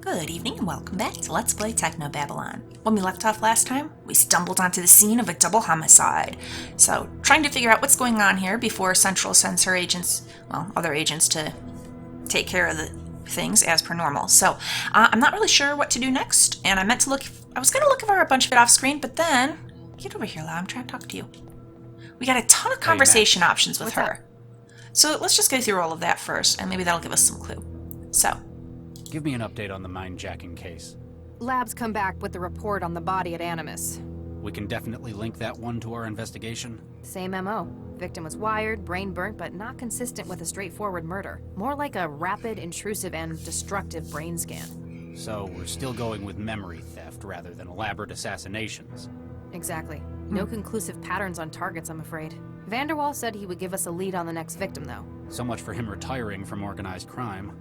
Good evening and welcome back to Let's Play Technobabylon. When we left off last time, we stumbled onto the scene of a double homicide. So, trying to figure out what's going on here before Central sends her agents, well, other agents to take care of the things as per normal. So, I'm not really sure what to do next, and I meant to I was going to look over a bunch of it off screen, but then, get over here, Lau, I'm trying to talk to you. We got a ton of conversation options with her. So, let's just go through all of that first, and maybe that'll give us some clue. So, give me an update on the mind-jacking case. Labs come back with the report on the body at Animus. We can definitely link that one to our investigation. Same MO. Victim was wired, brain burnt, but not consistent with a straightforward murder. More like a rapid, intrusive, and destructive brain scan. So we're still going with memory theft rather than elaborate assassinations. Exactly. No conclusive patterns on targets, I'm afraid. Vanderwall said he would give us a lead on the next victim, though. So much for him retiring from organized crime.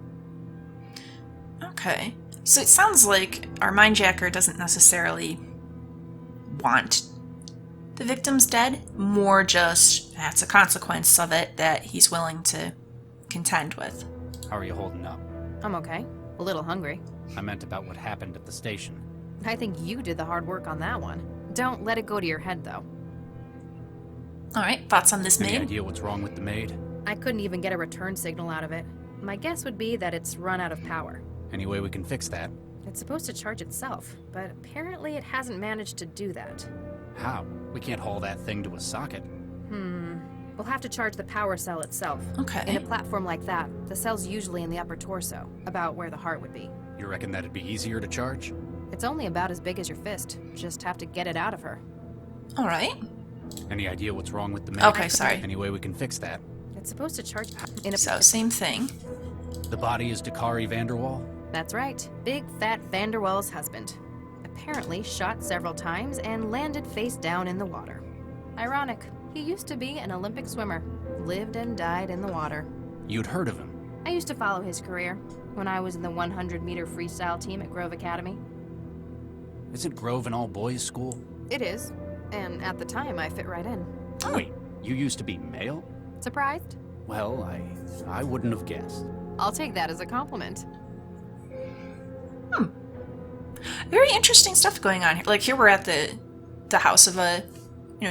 okay. So it sounds like our mindjacker doesn't necessarily want the victims dead, more just that's a consequence of it that he's willing to contend with. How are you holding up? I'm okay. A little hungry. I meant about what happened at the station. I think you did the hard work on that one. Don't let it go to your head, though. Alright, thoughts on this Any maid? idea what's wrong with the Maid? I couldn't even get a return signal out of it. My guess would be that it's run out of power. Any way we can fix that? It's supposed to charge itself, but apparently it hasn't managed to do that. How? We can't haul that thing to a socket. We'll have to charge the power cell itself. Okay. In a platform like that, the cell's usually in the upper torso, about where the heart would be. You reckon that'd be easier to charge? It's only about as big as your fist. Just have to get it out of her. Alright. Any idea what's wrong with the Maid? Okay, sorry. Any way we can fix that? It's supposed to charge in a... So, same thing. The body is Dakari Vanderwall? That's right. Big, fat Vanderwell's husband. Apparently shot several times and landed face down in the water. Ironic. He used to be an Olympic swimmer. Lived and died in the water. You'd heard of him. I used to follow his career when I was in the 100-meter freestyle team at Grove Academy. Isn't Grove an all-boys school? It is. And at the time, I fit right in. Oh. Wait, you used to be male? Surprised? Well, I wouldn't have guessed. I'll take that as a compliment. Very interesting stuff going on here. Like, here we're at the house of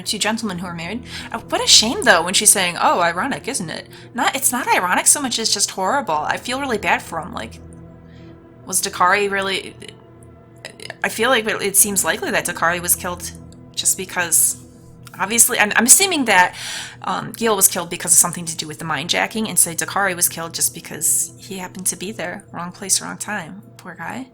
two gentlemen who are married. What a shame, though, when she's saying, oh, ironic, isn't it? It's not ironic so much as just horrible. I feel really bad for him. Like, was Dakari really... I feel like it seems likely that Dakari was killed just because... Obviously, I'm assuming that Gil was killed because of something to do with the mindjacking, and so Dakari was killed just because he happened to be there. Wrong place, wrong time. Poor guy.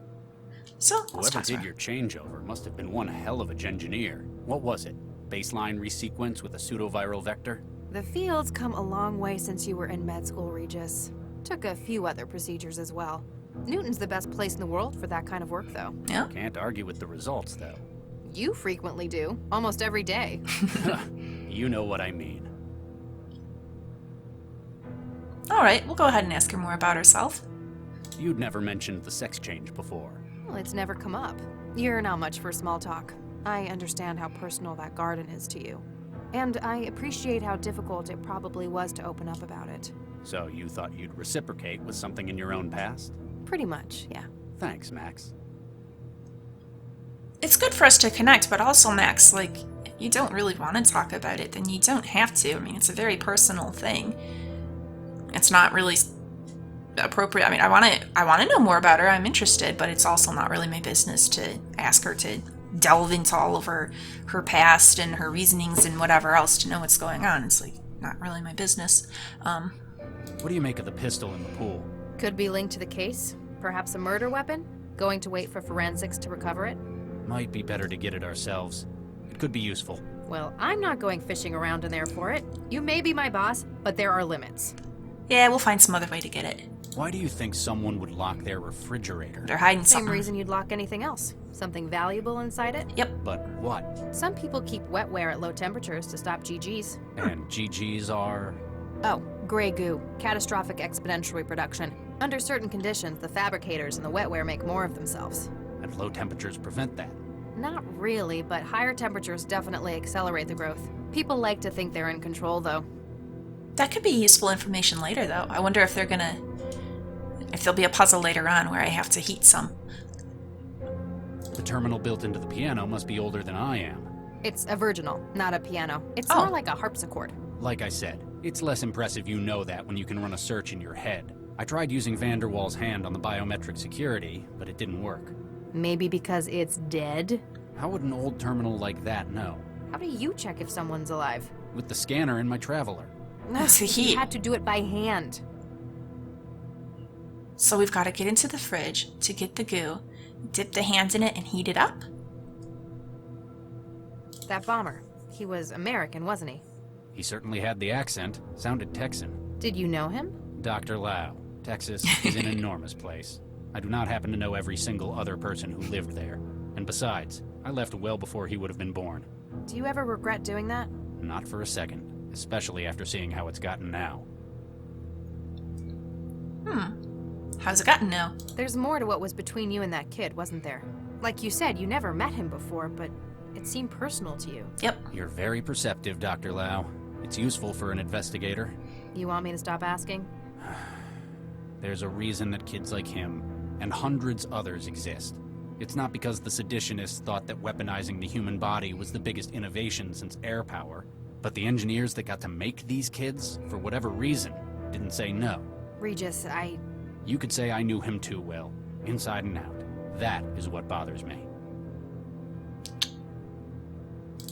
So, let's Whoever talk to did her. your changeover must have been one hell of a engineer. What was it? Baseline resequence with a pseudoviral vector? The field's come a long way since you were in med school, Regis. Took a few other procedures as well. Newton's the best place in the world for that kind of work, though. Yeah? Can't argue with the results, though. You frequently do, almost every day. You know what I mean. Alright, we'll go ahead and ask her more about herself. You'd never mentioned the sex change before. Well, it's never come up. You're not much for small talk. I understand how personal that garden is to you. And I appreciate how difficult it probably was to open up about it. So you thought you'd reciprocate with something in your own past? Pretty much, yeah. Thanks, Max. It's good for us to connect, but also, Max, like, if you don't really want to talk about it, then you don't have to. I mean, it's a very personal thing. It's not really appropriate. I mean, I want to know more about her. I'm interested, but it's also not really my business to ask her to delve into all of her past and her reasonings and whatever else to know what's going on. It's like not really my business. What do you make of the pistol in the pool? Could be linked to the case. Perhaps a murder weapon? Going to wait for forensics to recover it? Might be better to get it ourselves. It could be useful. Well, I'm not going fishing around in there for it. You may be my boss, but there are limits. Yeah, we'll find some other way to get it. Why do you think someone would lock their refrigerator? They're hiding Same something. reason you'd lock anything else. Something valuable inside it? Yep. But what? Some people keep wetware at low temperatures to stop GGs. And GGs are... Oh, gray goo. Catastrophic exponential reproduction. Under certain conditions, the fabricators and the wetware make more of themselves. And low temperatures prevent that. Not really, but higher temperatures definitely accelerate the growth. People like to think they're in control, though. That could be useful information later, though. I wonder if they're gonna if there'll be a puzzle later on where I have to heat some. The terminal built into the piano must be older than I am. It's a virginal, not a piano. It's Oh. more like a harpsichord. Like I said, it's less impressive you know that when you can run a search in your head. I tried using Vanderwall's hand on the biometric security, but it didn't work. Maybe because it's dead? How would an old terminal like that know? How do you check if someone's alive? With the scanner in my Traveler. That's the heat. You had to do it by hand. So we've got to get into the fridge to get the goo, dip the hands in it, and heat it up? That bomber. He was American, wasn't he? He certainly had the accent. Sounded Texan. Did you know him? Dr. Lau. Texas is an enormous place. I do not happen to know every single other person who lived there. And besides, I left well before he would have been born. Do you ever regret doing that? Not for a second. Especially after seeing how it's gotten now. How's it gotten now? There's more to what was between you and that kid, wasn't there? Like you said, you never met him before, but it seemed personal to you. Yep. You're very perceptive, Dr. Lau. It's useful for an investigator. You want me to stop asking? There's a reason that kids like him, and hundreds others, exist. It's not because the seditionists thought that weaponizing the human body was the biggest innovation since air power, but the engineers that got to make these kids, for whatever reason, didn't say no. Regis, You could say I knew him too well, inside and out. That is what bothers me.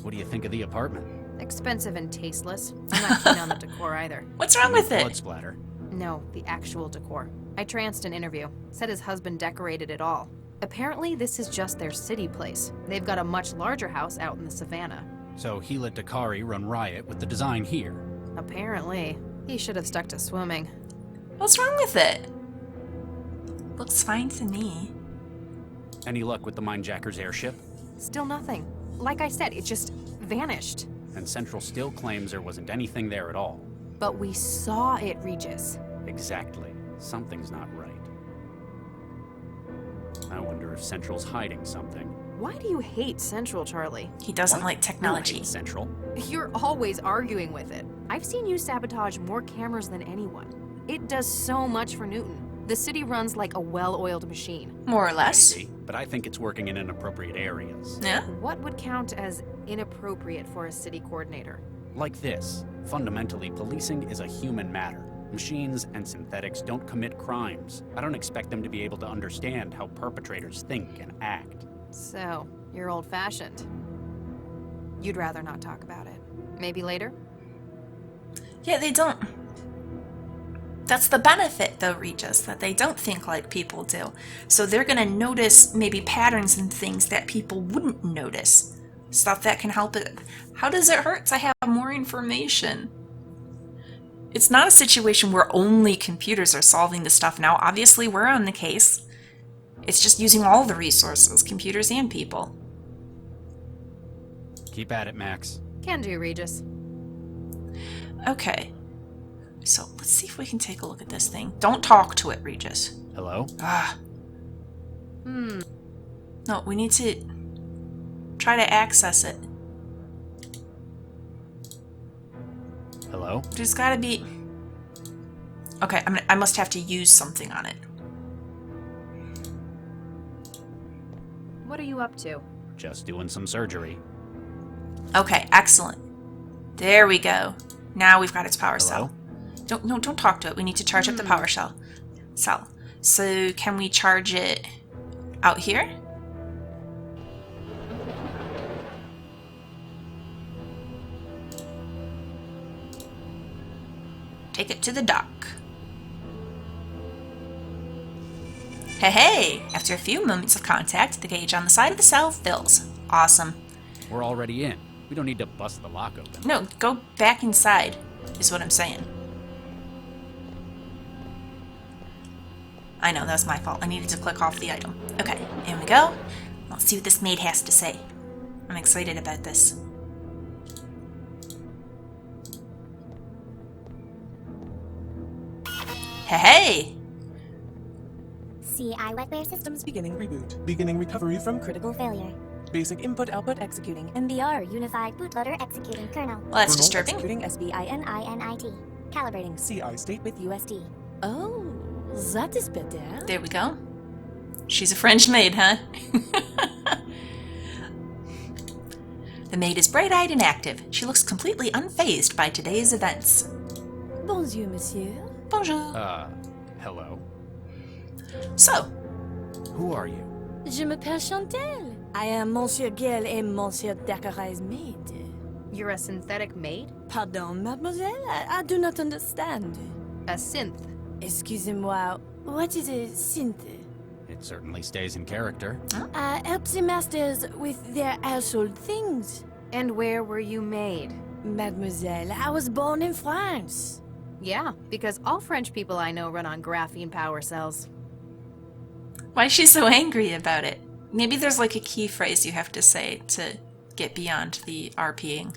What do you think of the apartment? Expensive and tasteless. I'm not keen on the decor either. What's wrong with Blood it? splatter. No, the actual decor. I tranced an interview. Said his husband decorated it all. Apparently, this is just their city place. They've got a much larger house out in the savannah. So he let Dakari run riot with the design here. Apparently. He should have stuck to swimming. What's wrong with it? Looks fine to me. Any luck with the Mindjacker's airship? Still nothing. Like I said, it just vanished. And Central still claims there wasn't anything there at all. But we saw it, Regis. Exactly. Something's not right. I wonder if Central's hiding something. Why do you hate Central, Charlie? He doesn't What? like I technology. hate Central. You're always arguing with it. I've seen you sabotage more cameras than anyone. It does so much for Newton. The city runs like a well-oiled machine. More or less. Maybe, but I think it's working in inappropriate areas. Yeah? What would count as inappropriate for a city coordinator? Like this. Fundamentally, policing is a human matter. Machines and synthetics don't commit crimes. I don't expect them to be able to understand how perpetrators think and act. So, you're old-fashioned. You'd rather not talk about it. Maybe later? Yeah, they don't. That's the benefit, though, Regis, that they don't think like people do. So they're going to notice maybe patterns and things that people wouldn't notice. Stuff that can help it. How does it hurt to have more information? It's not a situation where only computers are solving the stuff now. Obviously, we're on the case. It's just using all the resources, computers and people. Keep at it, Max. Can do, Regis. Okay. So let's see if we can take a look at this thing. Don't talk to it, Regis. Hello? Ah. No, we need to try to access it. Hello? There's gotta be... Okay, I must have to use something on it. What are you up to? Just doing some surgery. Okay, excellent. There we go. Now we've got its power Hello? cell. Don't talk to it. We need to charge up the power cell. So can we charge it out here? Take it to the dock. Hey! After a few moments of contact, the gauge on the side of the cell fills. Awesome. We're already in. We don't need to bust the lock open. No, go back inside, is what I'm saying. I know, that was my fault. I needed to click off the item. Okay, in we go. Let's see what this maid has to say. I'm excited about this. Hey! CI wetware systems Beginning reboot. Beginning recovery from critical failure. basic input-output executing. MBR unified bootloader executing kernel. Well, that's Kernel disturbing. executing SBININIT. Calibrating CI state with USD. Oh. that is better. There we go. She's a French maid, huh? The maid is bright-eyed and active. She looks completely unfazed by today's events. Bonjour, monsieur. Bonjour. Hello. So, Who are you? Je m'appelle Chantelle. I am Monsieur Gale et Monsieur Dacqueray's maid. You're a synthetic maid? Pardon, mademoiselle? I do not understand. A synth. Excusez-moi, what is a synth? It certainly stays in character. I help the masters with their household things. And where were you made? Mademoiselle, I was born in France. Yeah, because all French people I know run on graphene power cells. why is she so angry about it? Maybe there's like a key phrase you have to say to get beyond the RPing.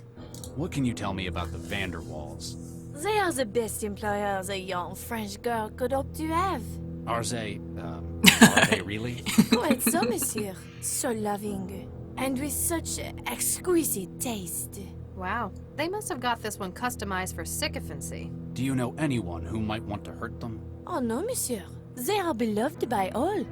What can you tell me about the Vanderwalls? They are the best employers a young French girl could hope to have. Are they really? Quite so, monsieur. So loving. And with such exquisite taste. Wow, they must have got this one customized for sycophancy. Do you know anyone who might want to hurt them? Oh no, monsieur. They are beloved by all.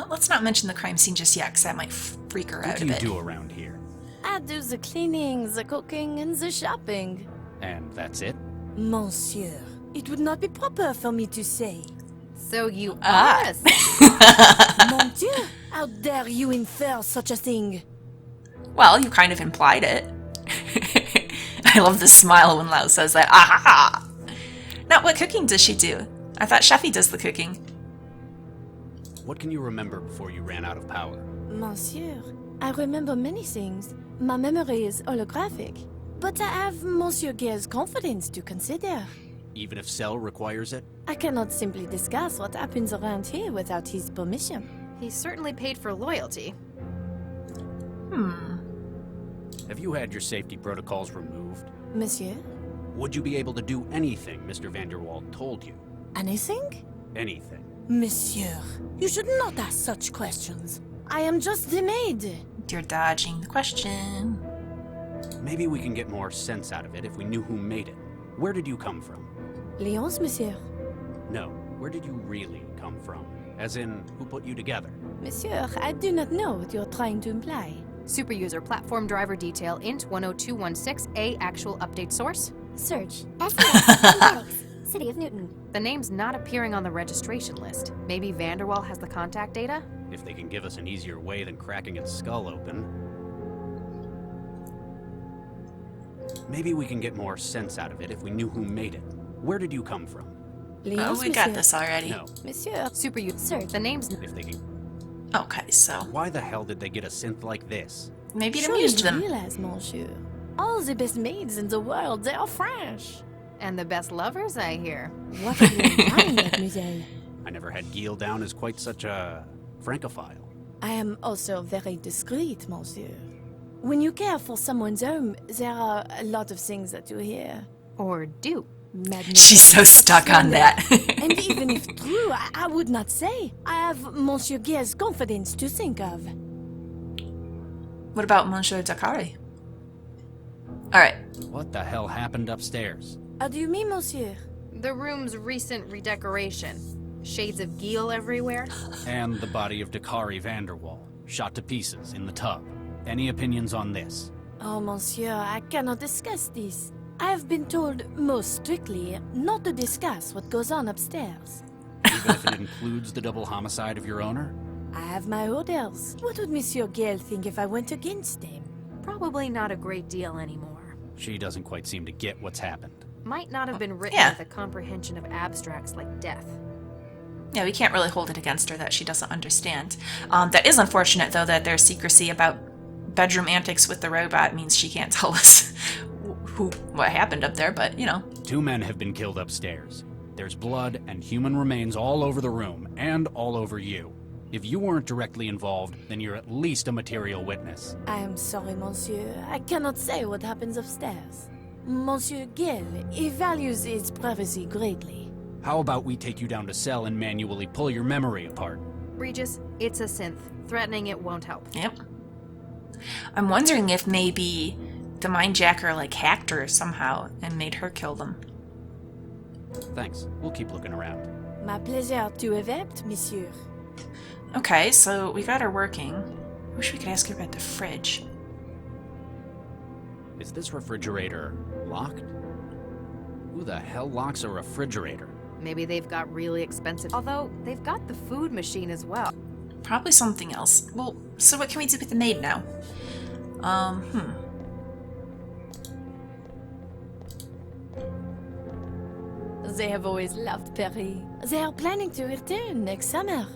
Let's not mention the crime scene just yet, because that might freak her What out do a you bit. do around here? I do the cleaning, the cooking, and the shopping. And that's it? Monsieur, it would not be proper for me to say. So you Ah. are a synth. Mon Dieu, how dare you infer such a thing? Well, you kind of implied it. I love the smile when Lau says that. Aha! Now, what cooking does she do? I thought Sheffy does the cooking. What can you remember before you ran out of power? Monsieur, I remember many things. My memory is holographic. But I have Monsieur Gale's confidence to consider. Even if Cell requires it? I cannot simply discuss what happens around here without his permission. He's certainly paid for loyalty. Have you had your safety protocols removed? Monsieur, Would you be able to do anything Mr. Vanderwall told you? anything? Anything. Monsieur, you should not ask such questions. I am just the maid. You're dodging the question. Maybe we can get more sense out of it if we knew who made it. Where did you come from? Lyons, monsieur. No, where did you really come from? As in, who put you together? Monsieur, I do not know what you're trying to imply. Super user platform driver detail int 10216A actual update source. Search. SES. Synthetics. City of Newton. The name's not appearing on the registration list. Maybe Vanderwall has the contact data? If they can give us an easier way than cracking its skull open. Maybe we can get more sense out of it if we knew who made it. Where did you come from? Lyons, Oh, we got monsieur. this already. No, Monsieur, Super user. Search. The name's if they can. Okay, so Why the hell did they get a synth like this? maybe it sure amused you them. realize, monsieur. All the best maids in the world, they are French. and the best lovers, I hear. What are you implying, mademoiselle? I never had Gil down as quite such a francophile. I am also very discreet, monsieur. When you care for someone's home, there are a lot of things that you hear. Or do. Mademoiselle. She's so stuck on that. And even if true, I would not say. I have Monsieur Gale's confidence to think of. What about Monsieur Dakari? Alright. What the hell happened upstairs? How do you mean, monsieur? The room's recent redecoration. Shades of Gil everywhere. And the body of Dakari Vanderwall, shot to pieces in the tub. Any opinions on this? Oh, monsieur, I cannot discuss this. I have been told, most strictly, not to discuss what goes on upstairs. Even if it includes the double homicide of your owner? I have my orders. What would Monsieur Gale think if I went against him? Probably not a great deal anymore. She doesn't quite seem to get what's happened. Might not have been written Yeah. with a comprehension of abstracts like death. Yeah, we can't really hold it against her that she doesn't understand. That is unfortunate, though, that their secrecy about bedroom antics with the robot means she can't tell us what happened up there, but, you know. 2 men have been killed upstairs. There's blood and human remains all over the room, and all over you. If you weren't directly involved, then you're at least a material witness. I am sorry, monsieur. I cannot say what happens upstairs. Monsieur Gale, he values his privacy greatly. How about we take you down to cell and manually pull your memory apart? Regis, it's a synth. Threatening it won't help. Yep. I'm wondering if maybe the Mindjacker, like, hacked her somehow and made her kill them. Thanks. We'll keep looking around. Ma plaisir to event, monsieur. Okay, so we got her working. Wish we could ask her about the fridge. Is this refrigerator locked? Who the hell locks a refrigerator? Maybe they've got really expensive. Although, they've got the food machine as well. Probably something else. Well, so what can we do with the maid now? They have always loved Perry. They are planning to return next summer.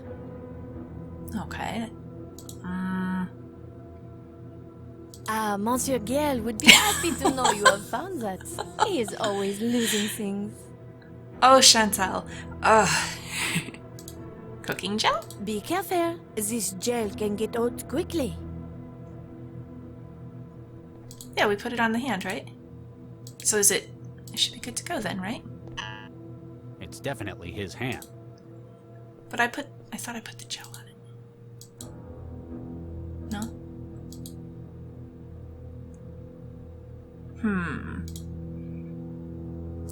Okay. Monsieur Gale would be happy to know you have found that. He is always losing things. Oh, Chantelle. Ugh. Cooking gel? Be careful. This gel can get out quickly. Yeah, we put it on the hand, right? So is it... It should be good to go then, right? It's definitely his hand. But I thought I put the gel on it. No?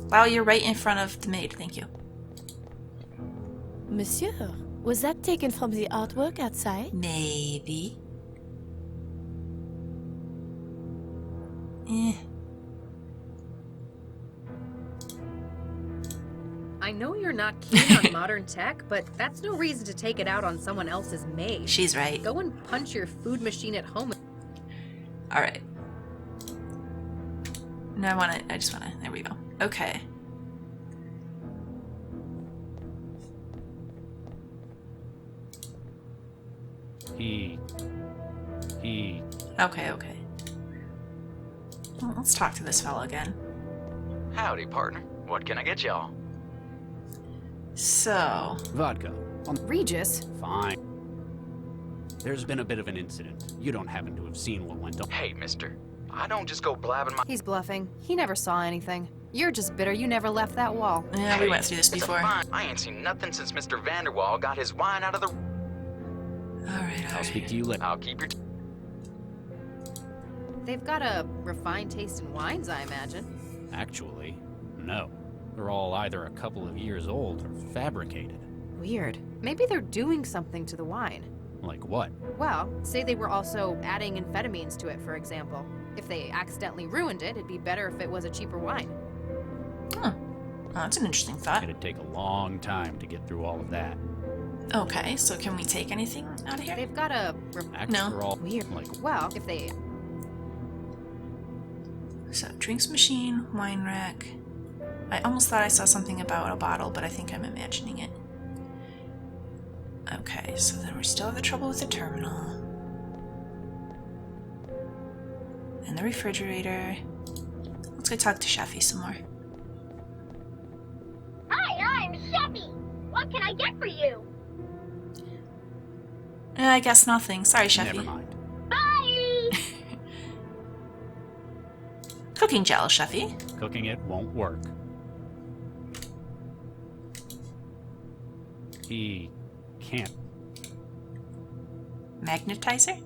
Wow, you're right in front of the maid, thank you. Monsieur, was that taken from the artwork outside? Maybe. Eh. I know you're not keen on modern tech, but that's no reason to take it out on someone else's maid. She's right. Go and punch your food machine at home. Alright. No, I just wanna, there we go. Okay. He... Okay. Well, let's talk to this fella again. Howdy, partner. What can I get y'all? So... Vodka. Regis? Fine. There's been a bit of an incident. You don't happen to have seen what went on. Hey, mister. I don't just go blabbing my... He's bluffing. He never saw anything. You're just bitter you never left that wall. Yeah, we went through this it's before. fine. I ain't seen nothing since Mr. Vanderwall got his wine out of the... Alright. I'll speak to you later. I'll keep your... They've got a refined taste in wines, I imagine. Actually, no. They're all either a couple of years old or fabricated. Weird. Maybe they're doing something to the wine. Like what? Well, say they were also adding amphetamines to it, for example. If they accidentally ruined it, it'd be better if it was a cheaper wine. Huh. Oh, that's an interesting thought. It'd take a long time to get through all of that. Okay, so can we take anything out of here? They've got a... After all, Weird. like, Well, if they... So, drinks machine, wine rack. I almost thought I saw something about a bottle, but I think I'm imagining it. Okay, so then we still have the trouble with the terminal. And the refrigerator. Let's go talk to Sheffy some more. Hi, I'm Chevy. What can I get for you? I guess nothing. Sorry, Sheffy. never mind. Bye! Cooking gel, Sheffy. Cooking it won't work. He can't. Magnetizer?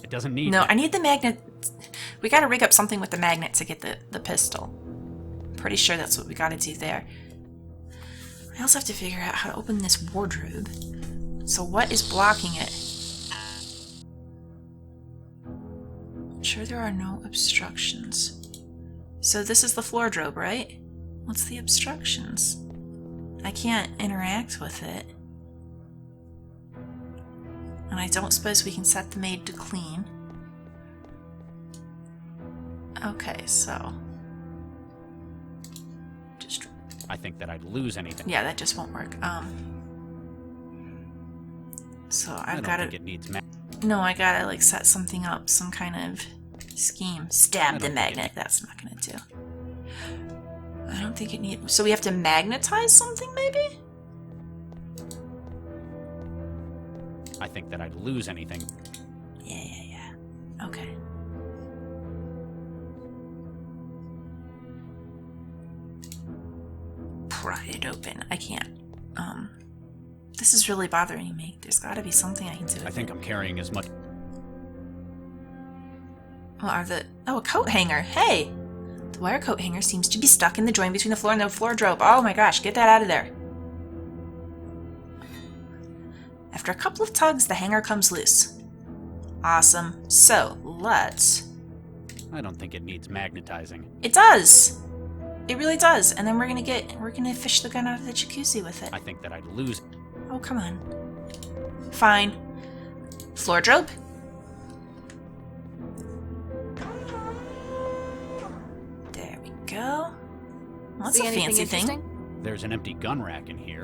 It doesn't need No, that. I need the magnet. We gotta rig up something with the magnet to get the pistol. Pretty sure that's what we gotta do there. I also have to figure out how to open this wardrobe. So what is blocking it? Sure there are no obstructions. So this is the floordrobe, right? What's the obstructions? I can't interact with it. And I don't suppose we can set the maid to clean. Okay, so... Just... I think that I'd lose anything. Yeah, that just won't work. So I I've don't gotta... think it needs No, I gotta, like, set something up. Some kind of scheme. Stab I the don't think magnet. That's not gonna do. I don't think it needs... So we have to magnetize something, maybe? I think that I'd lose anything. Yeah. Okay. Pry it open. I can't. This is really bothering me. There's gotta be something I can do with I think it. I'm carrying as much. Well, are the... Oh, a coat hanger. Hey! The wire coat hanger seems to be stuck in the joint between the floor and the floordrobe. Oh my gosh, get that out of there. After a couple of tugs, the hanger comes loose. Awesome. So, let's... I don't think it needs magnetizing. It does! It really does. And then we're gonna fish the gun out of the jacuzzi with it. I think that I'd lose. Oh, come on. Fine. Floordrobe? There we go. Well, that's See a anything fancy interesting? thing. There's an empty gun rack in here.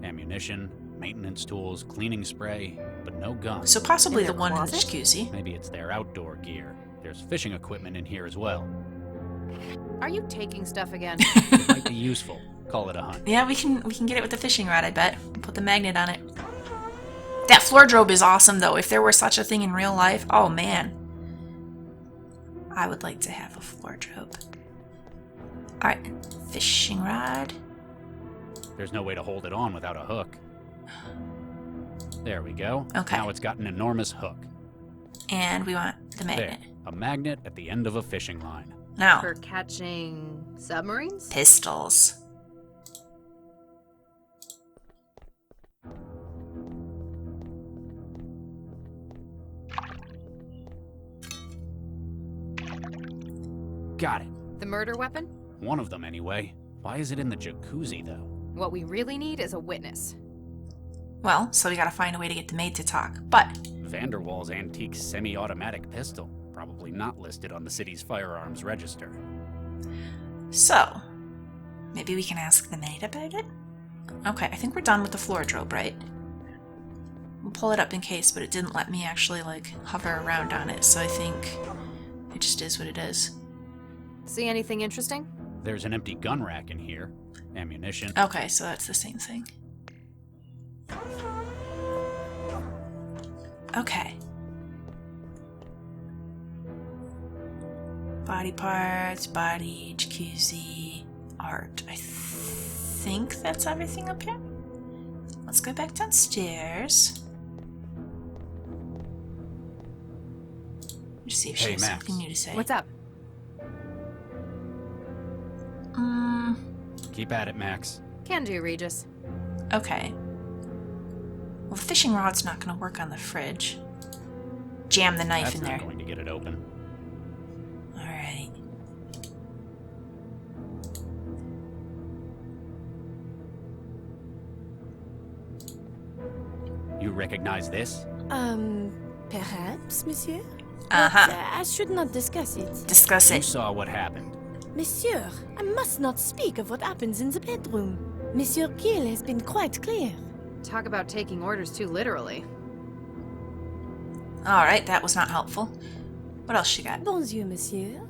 Ammunition, maintenance tools, cleaning spray, but no guns. So possibly In the their one in the closet? jacuzzi. Maybe it's their outdoor gear. There's fishing equipment in here as well. Are you taking stuff again? It might be useful. Call it a hunt. Yeah, we can get it with the fishing rod, I bet. Put the magnet on it. That floordrobe is awesome, though. If there were such a thing in real life, oh man. I would like to have a floordrobe. Alright, fishing rod. There's no way to hold it on without a hook. There we go. Okay. Now it's got an enormous hook. And we want the magnet. There. A magnet at the end of a fishing line. Now, For catching submarines? pistols. Got it. The murder weapon? One of them, anyway. Why is it in the jacuzzi, though? What we really need is a witness. Well, so we gotta find a way to get the maid to talk. But, Vanderwall's antique semi-automatic pistol. Probably not listed on the city's firearms register. so, maybe we can ask the maid about it? Okay, I think we're done with the floordrobe, right? We'll pull it up in case, but it didn't let me actually, like, hover around on it, so I think it just is what it is. See anything interesting? There's an empty gun rack in here. Ammunition. Okay, so that's the same thing. Okay. Body parts, body, jacuzzi, art. I think that's everything up here. Let's go back downstairs. Just see if she Hey, has Max. something new to say. What's up? Keep at it, Max. Can do, Regis. Okay. Well, the fishing rod's not going to work on the fridge. Jam the knife That's in not there. going to get it open. Alright. You recognize this? Perhaps, monsieur? Uh-huh. But, I should not discuss it. Discuss You it. saw what happened. Monsieur, I must not speak of what happens in the bedroom. Monsieur Gill has been quite clear. Talk about taking orders too literally. Alright, that was not helpful. What else you got? Bonjour, monsieur.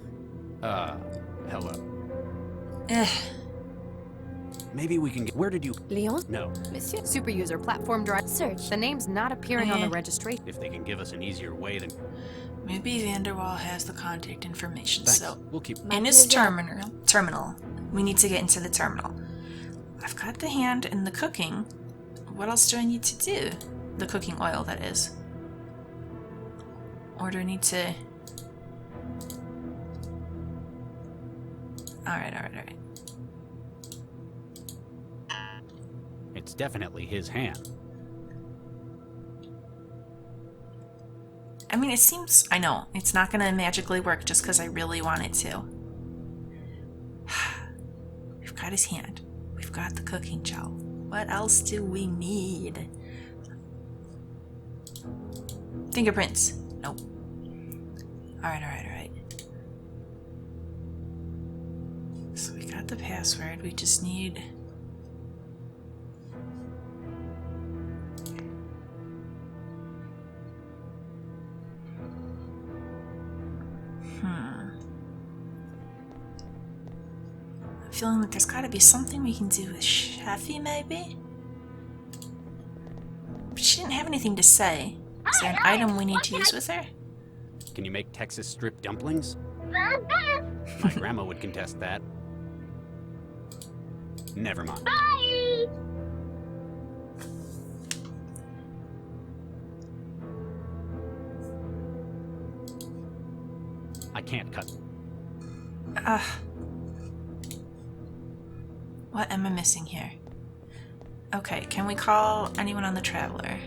Hello. Ugh. Maybe we can get... Where did you... Leon? No. Monsieur. Super user platform drive. Search. The name's not appearing on the Eh. registration. If they can give us an easier way, then... Maybe Vanderwall has the contact information, Thanks. so... We'll keep... My In his pleasure. terminal. We need to get into the terminal. I've got the hand and the cooking. What else do I need to do? The cooking oil, that is. Or do I need to... Alright. It's definitely his hand. I mean, it seems... I know, it's not gonna magically work just because I really want it to. We've got his hand. We've got the cooking gel. What else do we need? Fingerprints. Nope. Alright. So we got the password. We just need... I'm feeling like there's gotta be something we can do with Sheffy, maybe? But she didn't have anything to say. Is there an item we need to use with her? Can you make Texas strip dumplings? My grandma would contest that. Never mind. I can't cut. What am I missing here? Okay, can we call anyone on the Traveler?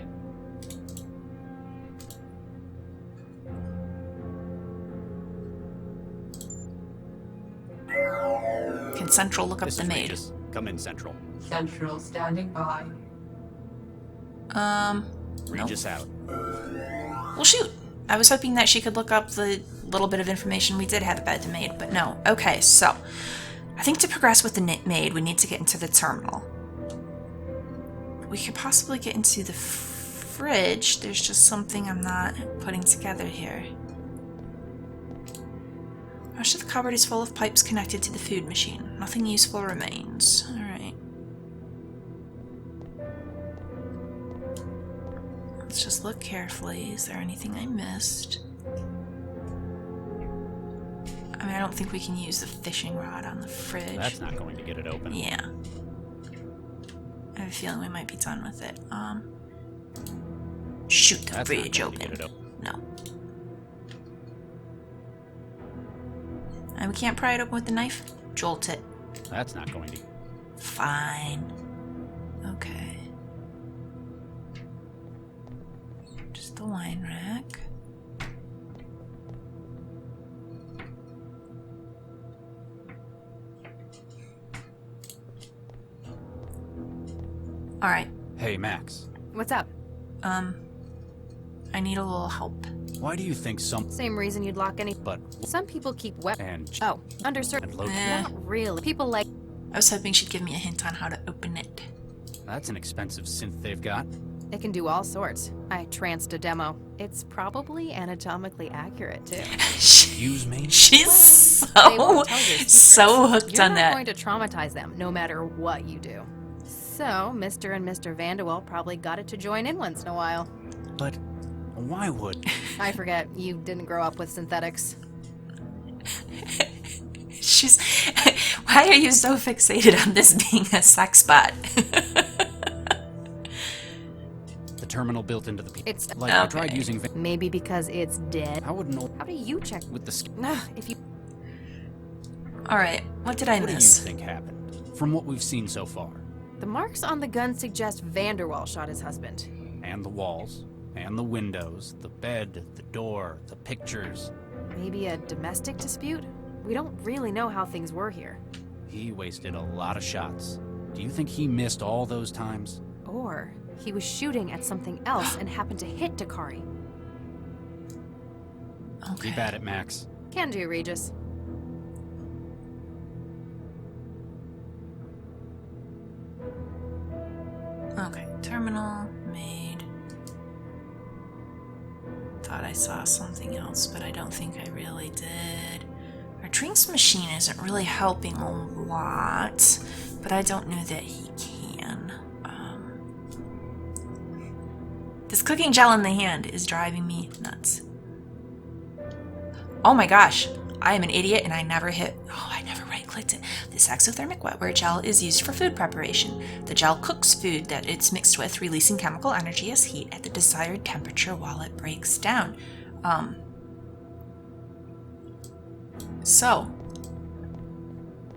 Can Central look up This the is maid? Regis. Come in, Central. Central standing by. Regis out. Well, shoot. I was hoping that she could look up the little bit of information we did have about the maid, but no. Okay, so I think to progress with the maid, we need to get into the terminal. We could possibly get into the fridge. There's just something I'm not putting together here. Most of the cupboard is full of pipes connected to the food machine. Nothing useful remains. Alright. Let's just look carefully. Is there anything I missed? I mean, I don't think we can use the fishing rod on the fridge. That's not going to get it open. Yeah. I have a feeling we might be done with it. Shoot the That's not fridge going to get open. it open. No. And we can't pry it open with the knife? Jolt it. That's not going to. Fine. Okay. Just the wine rack. Alright. Hey, Max. What's up? I need a little help. Why do you think some... Same reason you'd lock any. But... Some people keep And... Oh, under certain. And low... Not really. People like. I was hoping she'd give me a hint on how to open it. That's an expensive synth they've got. It can do all sorts. I tranced a demo. It's probably anatomically accurate too. Excuse me? She's They won't tell your secrets. so hooked You're on not that. going to traumatize them, no matter what you do. So, Mr. and Mr. Vanderwell probably got it to join in once in a while. But... Why would... I forget, you didn't grow up with synthetics. She's. Why are you so fixated on this being a sex bot? The terminal built into the... It's Like, I Okay. tried using... maybe because it's dead. How would no... How do you check? With the... sk- If you Alright, what did I What do you miss? think happened? From what we've seen so far. The marks on the gun suggest Vanderwall shot his husband. And the walls. And the windows. The bed. The door. The pictures. Maybe a domestic dispute? We don't really know how things were here. He wasted a lot of shots. Do you think he missed all those times? Or he was shooting at something else and happened to hit Dakari. Okay. Keep at it, Max. Can do, Regis. Okay, terminal, maid. Thought I saw something else, but I don't think I really did. Our drinks machine isn't really helping a lot, but I don't know that he can. This cooking gel in the hand is driving me nuts. Oh my gosh, I am an idiot and I never right-clicked it. This exothermic wetware gel is used for food preparation. The gel cooks food that it's mixed with, releasing chemical energy as heat at the desired temperature while it breaks down. So,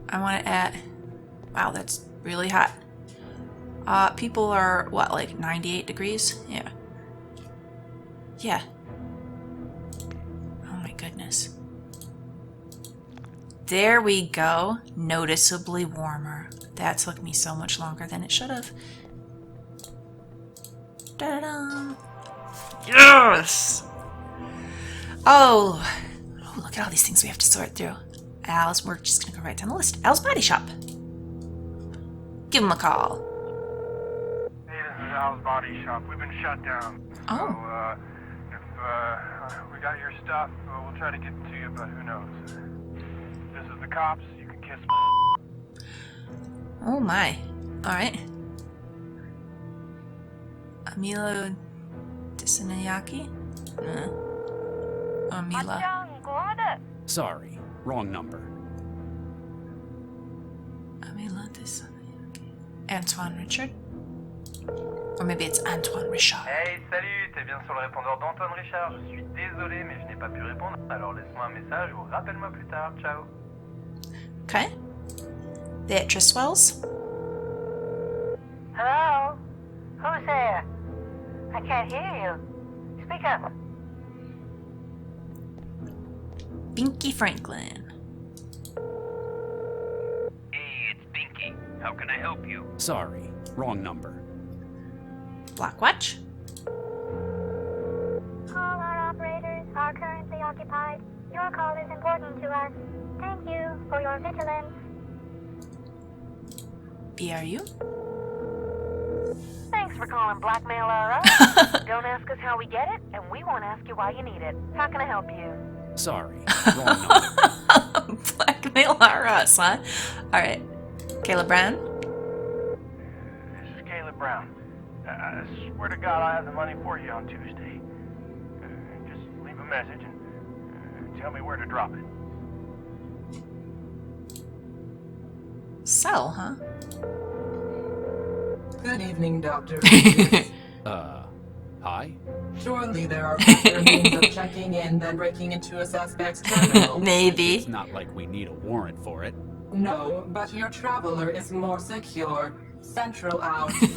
I want to add... Wow, that's really hot. People are, what, like 98 degrees? Yeah. Yeah. Oh my goodness. There we go. Noticeably warmer. That took me so much longer than it should have. Da-da-da. Yes! Oh, look at all these things we have to sort through. Al's, we're just gonna go right down the list. Al's Body Shop. Give him a call. Hey, this is Al's Body Shop. We've been shut down. Oh. So, if we got your stuff, we'll try to get to you, but who knows. This is the cops. You can kiss my... Oh my. Alright. Amilo Disanayaki? Amila. Sorry. Wrong number. Amila Disanayaki. Antoine Richard? Or maybe it's Antoine Richard. Hey, salut, t'es bien sur le répondeur d'Antoine Richard. Je suis désolé, mais je n'ai pas pu répondre. Alors laisse-moi un message ou rappelle-moi plus tard. Ciao. Okay. Beatrice Wells? Hello? Who's there? I can't hear you. Speak up. Binky Franklin. Hey, it's Binky. How can I help you? Sorry, wrong number. Blackwatch. All our operators are currently occupied. Your call is important to us. Thank you for your vigilance. BRU. Thanks for calling Blackmail RS. Don't ask us how we get it, and we won't ask you why you need it. How can I help you? Sorry, wrong number. Blackmail us, huh? Alright. Caleb Brown. This is Caleb Brown. I swear to God I have the money for you on Tuesday. Just leave a message and tell me where to drop it. Sell, huh? Good evening, Dr. Hi? Surely there are faster means of checking in than breaking into a suspect's terminal. Maybe. It's not like we need a warrant for it. No, but your traveler is more secure. Central out. Please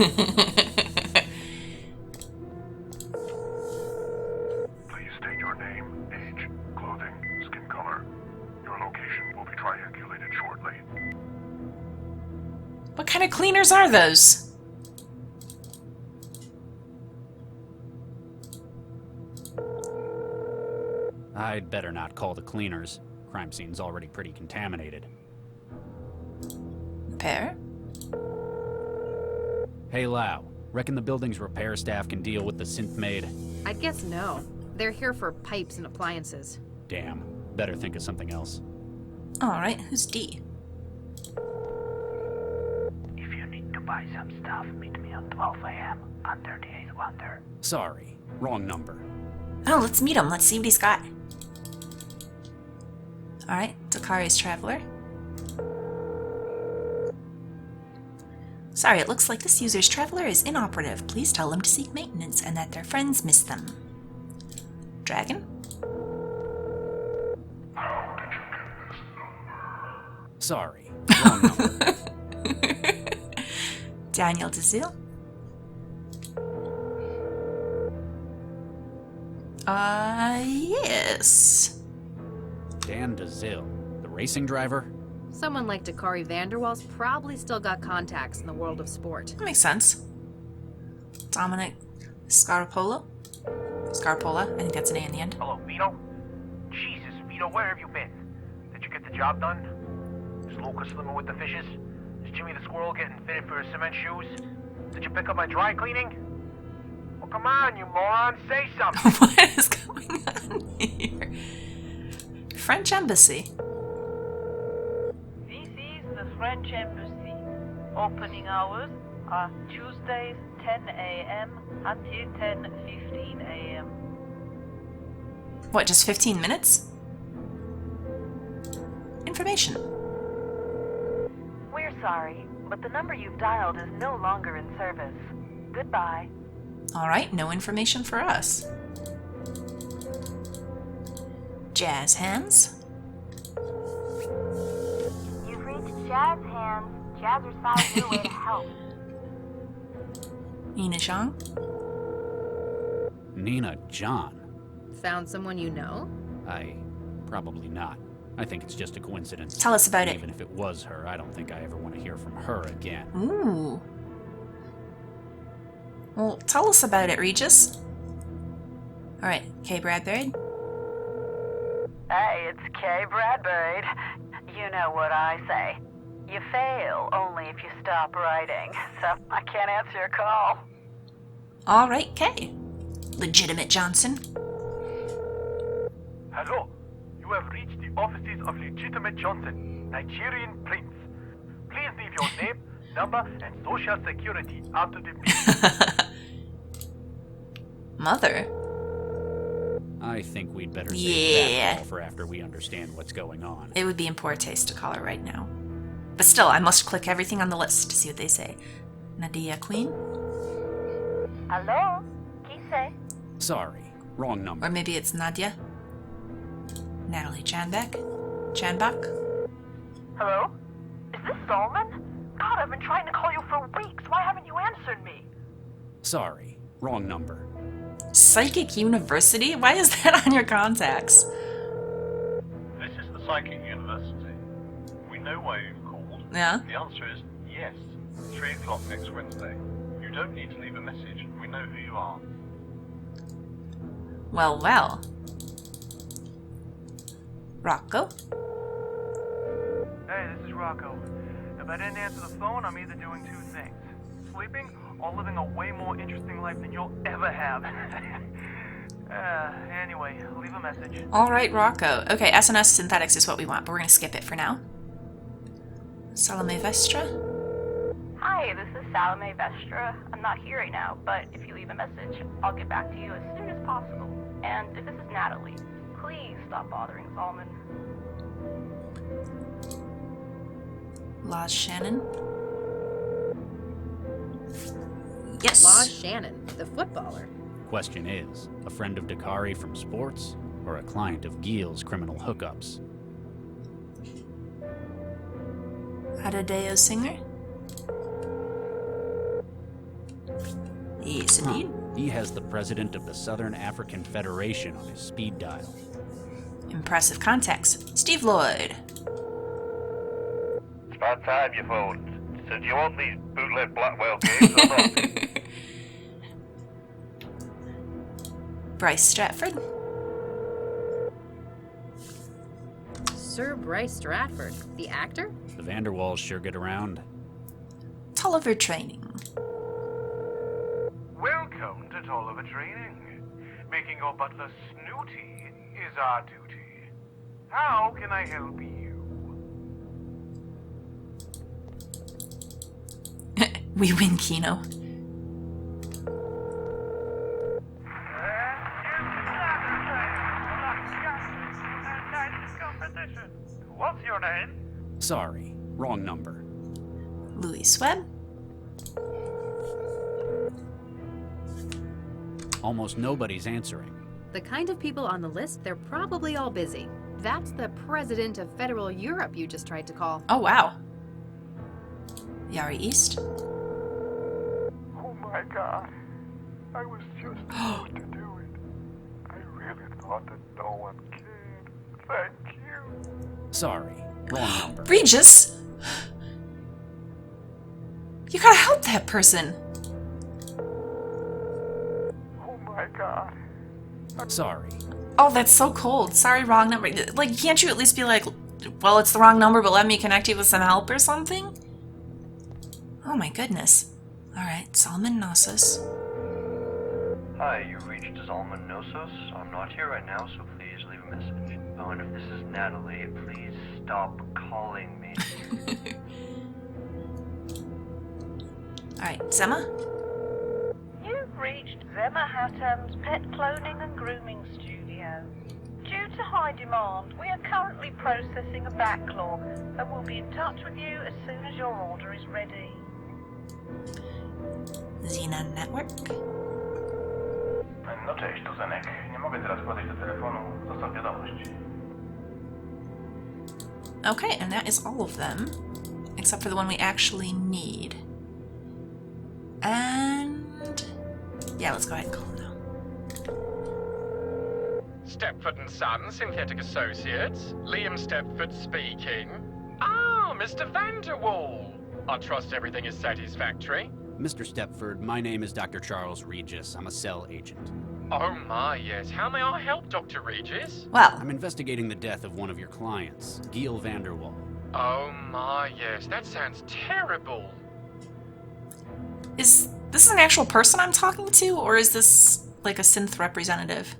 state your name, age, clothing, skin color. Your location will be triangulated shortly. What kind of cleaners are those? I'd better not call the cleaners. Crime scene's already pretty contaminated. Pair? Hey Lau, reckon the building's repair staff can deal with the synth Maid? I'd guess no. They're here for pipes and appliances. Damn, better think of something else. Alright, who's D? If you need to buy some stuff, meet me at 12 a.m. under the 8th Wonder. Sorry, wrong number. Oh, let's meet him. Let's see what he's got. Alright, Dakari's Traveler. Sorry, it looks like this user's Traveler is inoperative. Please tell them to seek maintenance and that their friends miss them. Dragon? Sorry, wrong number. Daniel DeZille? Yes. Dan DeZille, the racing driver? Someone like Dakari Vanderwall's probably still got contacts in the world of sport. That makes sense. Dominic Scarpola? Scarpola, I think that's an A in the end. Hello, Vito? Jesus, Vito, where have you been? Did you get the job done? Is Lucas swimming with the fishes? Is Jimmy the squirrel getting fitted for his cement shoes? Did you pick up my dry cleaning? Well, come on, you moron, say something! What is going on here? French Embassy. This is the French Embassy. Opening hours are Tuesdays 10 a.m. until 10:15 a.m. What, just 15 minutes? Information. We're sorry, but the number you've dialed is no longer in service. Goodbye. Alright, no information for us. Jazz Hands. You've reached Jazz Hands. Jazzercise your way to help. Nina Zhang. Nina John? Found someone you know? Probably not. I think it's just a coincidence. Tell us about it. Even if it was her, I don't think I ever want to hear from her again. Ooh. Well, tell us about it, Regis. Alright, Kay Bradbury. Hey, it's Kay Bradbury. You know what I say. You fail only if you stop writing, so I can't answer your call. Alright, Kay. Legitimate Johnson. Hello, you have reached the offices of Legitimate Johnson, Nigerian Prince. Please leave your name, number, and social security after the beep. Mother. I think we'd better save Yeah. that call for after we understand what's going on. It would be in poor taste to call her right now. But still, I must click everything on the list to see what they say. Nadia Queen? Hello? Qui c'est? Sorry, wrong number. Or maybe it's Nadia? Natalie Chanbach? Chanbach? Hello? Is this Solomon? God, I've been trying to call you for weeks. Why haven't you answered? answered me. Sorry, wrong number. Psychic University? Why is that on your contacts? This is the Psychic University. We know why you've called. Yeah? The answer is yes. 3 o'clock next Wednesday. You don't need to leave a message. We know who you are. Well, well. Rocco? Hey, this is Rocco. If I didn't answer the phone, I'm either doing 2 things. Sleeping or living a way more interesting life than you'll ever have. Anyway, leave a message. Alright, Rocco. Okay, SNS Synthetics is what we want, but we're gonna skip it for now. Salome Vestra? Hi, this is Salome Vestra. I'm not here right now, but if you leave a message, I'll get back to you as soon as possible. And if this is Natalie, please stop bothering Zalman. Laz Shannon? Yes! Laz Shannon, the footballer. Question is, a friend of Dakari from sports, or a client of Gil's criminal hookups? Adadeo Singer? Yes, indeed. He has the president of the Southern African Federation on his speed dial. Impressive contacts. Steve Lloyd. It's about time you phoned. So do you want these bootleg Blackwell games or not? Bryce Stratford. Sir Bryce Stratford, the actor? The Vanderwalls sure get around. Tolliver Training. Welcome to Tolliver Training. Making your butler snooty is our duty. How can I help you? We win, Kino. What's your name? Sorry, wrong number. Louis Webb. Almost nobody's answering. The kind of people on the list, they're probably all busy. That's the president of Federal Europe you just tried to call. Oh, wow. Yari East. Oh my god. I was just about to do it. I really thought that no one cared. Thank you. Sorry, wrong number. Regis! You gotta help that person. Oh my god. Sorry. Oh, that's so cold. Sorry, wrong number. Like, can't you at least be like, well, it's the wrong number, but let me connect you with some help or something? Oh my goodness. Alright, Salman Nossos. Hi, you've reached Zalman Nossos. I'm not here right now, so please leave a message. Oh, and if this is Natalie, please stop calling me. Alright, Zema? You've reached Zema Hatam's pet cloning and grooming studio. Due to high demand, we are currently processing a backlog and will be in touch with you as soon as your order is ready. Xena Network? No cześć, tu Zenek. Nie mogę teraz podejść do telefonu. Zostaw wiadomość. Okay, and that is all of them, except for the one we actually need. And yeah, let's go ahead and call him now. Stepford and Son, Synthetic Associates. Liam Stepford speaking. Ah, Mr. Vanderwall. I trust everything is satisfactory. Mr. Stepford, my name is Dr. Charles Regis. I'm a cell agent. Oh my, yes. How may I help, Dr. Regis? Well, I'm investigating the death of one of your clients, Gil Vanderwall. Oh my, yes. That sounds terrible. is this an actual person I'm talking to, or is this like a synth representative?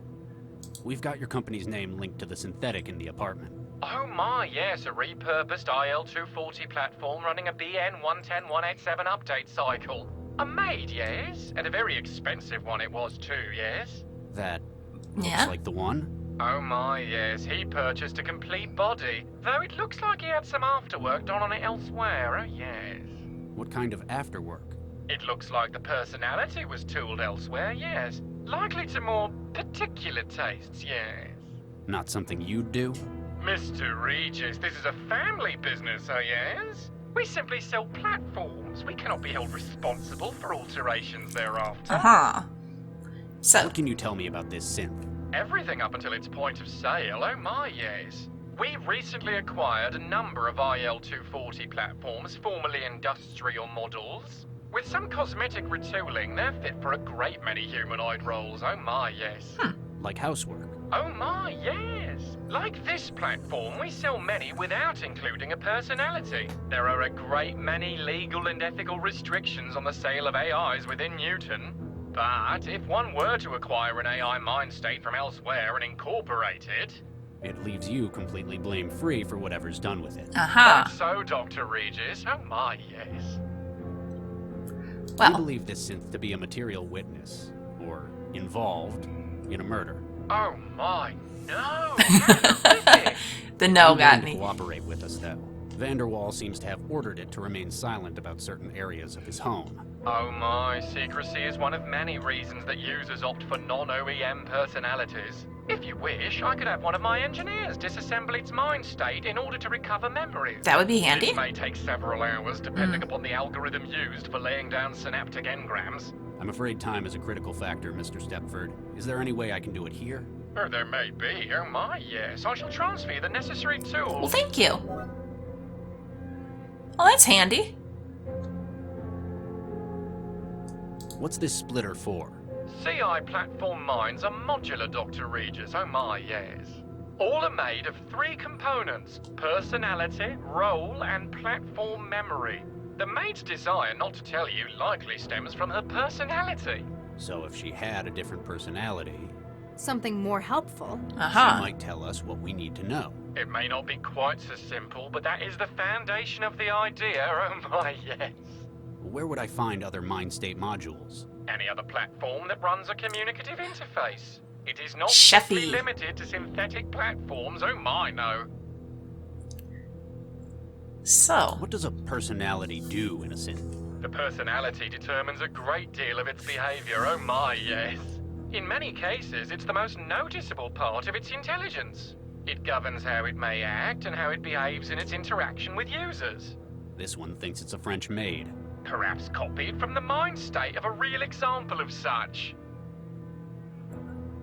We've got your company's name linked to the synthetic in the apartment. Oh my, yes. A repurposed IL-240 platform running a BN-110187 update cycle. A Maid, yes? And a very expensive one it was too, yes? That looks Yeah? like the one. Oh my, yes. He purchased a complete body. Though it looks like he had some afterwork done on it elsewhere, oh yes. What kind of afterwork? It looks like the personality was tooled elsewhere, yes. Likely to more particular tastes, yes. Not something you'd do? Mr. Regis, this is a family business, oh yes? We simply sell platforms. platforms. We cannot be held responsible for alterations thereafter. So, what can you tell me about this synth? Everything up until its point of sale, oh my yes. We recently acquired a number of IL-240 platforms, formerly industrial models. With some cosmetic retooling, they're fit for a great many humanoid roles, oh my yes. Like housework? Oh my yes. Like this platform, we sell many without including a personality. There are a great many legal and ethical restrictions on the sale of AIs within Newton. But if one were to acquire an AI mind state from elsewhere and incorporate it... It leaves you completely blame-free for whatever's done with it. That's so, Dr. Regis. Oh my, yes. We believe this synth to be a material witness, or involved, in a murder. Oh my, no! The no got me. Cooperate with us, though. Vanderwall seems to have ordered it to remain silent about certain areas of his home. Oh my, secrecy is one of many reasons that users opt for non-OEM personalities. If you wish, I could have one of my engineers disassemble its mind state in order to recover memories. That would be handy. It may take several hours, depending upon the algorithm used for laying down synaptic engrams. I'm afraid time is a critical factor, Mr. Stepford. Is there any way I can do it here? Oh, there may be. Oh my, yes. I shall transfer you the necessary tools. Well, thank you. Well, that's handy. What's this splitter for? CI platform minds are modular, Dr. Regis. Oh my, yes. All are made of 3 components: personality, role, and platform memory. The maid's desire not to tell you likely stems from her personality. So if she had a different personality... Something more helpful. She might tell us what we need to know. It may not be quite so simple, but that is the foundation of the idea. Oh my, yes. Where would I find other mind state modules? Any other platform that runs a communicative interface. It is not Sheffy. limited to synthetic platforms. Oh my, no. So, what does a personality do in a synth? The personality determines a great deal of its behavior. Oh my, yes. In many cases, it's the most noticeable part of its intelligence. It governs how it may act and how it behaves in its interaction with users. This one thinks it's a French maid. Perhaps copied from the mind state of a real example of such.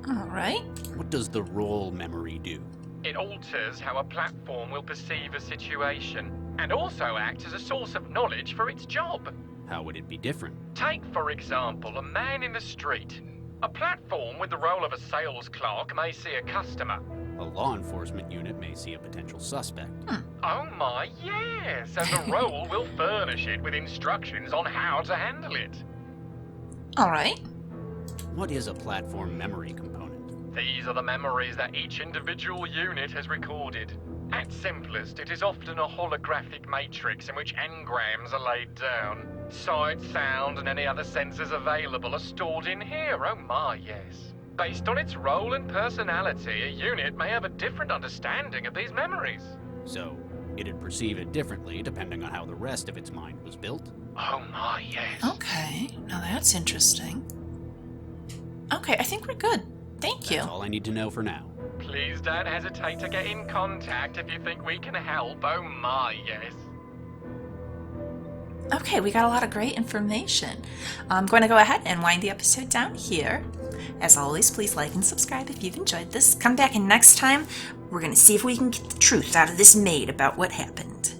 Alright. What does the role memory do? It alters how a platform will perceive a situation, and also acts as a source of knowledge for its job. How would it be different? Take, for example, a man in the street. A platform with the role of a sales clerk may see a customer. A law enforcement unit may see a potential suspect. Oh my, yes! And the role will furnish it with instructions on how to handle it. Alright. What is a platform memory component? These are the memories that each individual unit has recorded. At simplest, it is often a holographic matrix in which engrams are laid down. Sight, sound, and any other senses available are stored in here. Oh my, yes. Based on its role and personality, a unit may have a different understanding of these memories. So, it'd perceive it differently depending on how the rest of its mind was built? Oh my, yes. Okay, now that's interesting. Okay, I think we're good. Thank you. That's all I need to know for now. Please don't hesitate to get in contact if you think we can help. Oh my, yes. Okay, we got a lot of great information. I'm going to go ahead and wind the episode down here. As always, please like and subscribe if you've enjoyed this. Come back and next time, we're going to see if we can get the truth out of this maid about what happened.